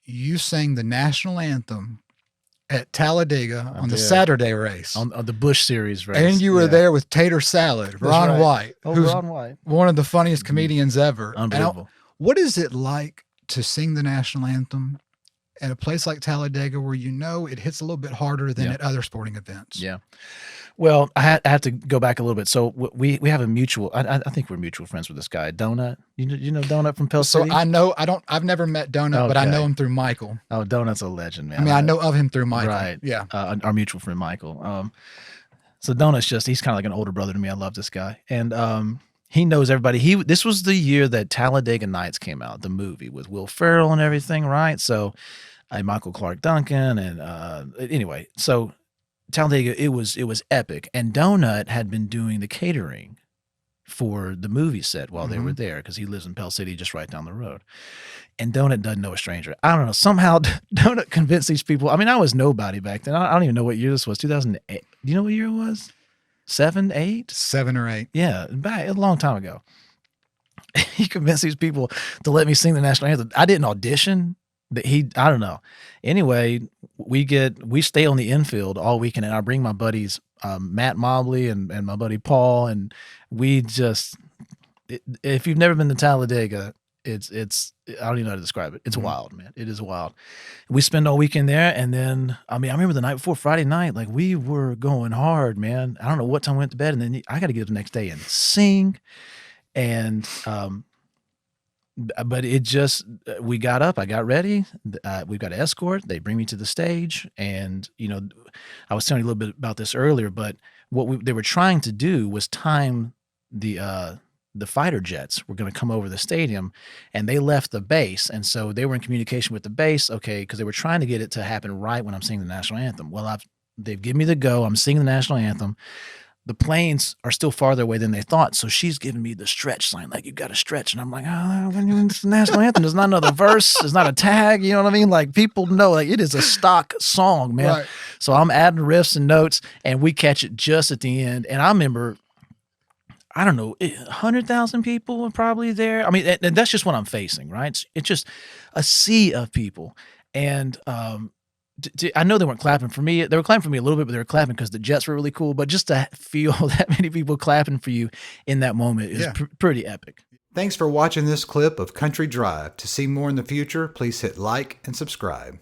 you sang the national anthem at Talladega on the did. Saturday race. On the Busch Series race. And you were there with Tater Salad, Ron right. White, who's Ron White. one of the funniest comedians ever. Unbelievable. What is it like to sing the national anthem at a place like Talladega where you know it hits a little bit harder than at other sporting events? Yeah. Well, I have to go back a little bit. So we have a mutual. I think we're mutual friends with this guy, Donut. You know Donut from Pell City. So I've never met Donut, but I know him through Michael. Oh, Donut's a legend, man. I mean, I know of him through Michael. Right. Yeah. Our mutual friend Michael. So Donut's he's kind of like an older brother to me. I love this guy, and he knows everybody. This was the year that Talladega Nights came out, the movie with Will Ferrell and everything, right? So, Michael Clark Duncan, and anyway, so. Talladega, it was epic, and Donut had been doing the catering for the movie set while they were there because he lives in Pell City, just right down the road. And Donut doesn't know a stranger. I don't know. Somehow Donut convinced these people. I mean, I was nobody back then. I don't even know what year this was. 2008. Do you know what year it was? 7, 8? 7 or 8. Yeah, back a long time ago. He convinced these people to let me sing the national anthem. I didn't audition. I don't know. Anyway, we stay on the infield all weekend, and I bring my buddies Matt Mobley and my buddy Paul, and we just if you've never been to Talladega, it's I don't even know how to describe it. It's wild, man. It is wild. We spend all weekend there, and then I remember the night before, Friday night, like we were going hard, man. I don't know what time we went to bed, and then I got to get up the next day and sing, and but it just, we got up, I got ready, we've got an escort, they bring me to the stage, and, I was telling you a little bit about this earlier, but what they were trying to do was time the fighter jets were going to come over the stadium, and they left the base, and so they were in communication with the base, because they were trying to get it to happen right when I'm singing the national anthem. Well, they've given me the go, I'm singing the national anthem. The planes are still farther away than they thought. So she's giving me the stretch sign, like, you got to stretch. And I'm like, it's the national anthem. There's not another verse. There's not a tag. You know what I mean? Like, people know, like, it is a stock song, man. Right. So I'm adding riffs and notes, and we catch it just at the end. And I remember, I don't know, 100,000 people were probably there. I mean, and that's just what I'm facing, right? It's just a sea of people. And, I know they weren't clapping for me. They were clapping for me a little bit, but they were clapping because the Jets were really cool. But just to feel that many people clapping for you in that moment is pretty epic. Thanks for watching this clip of Country Drive. To see more in the future, please hit like and subscribe.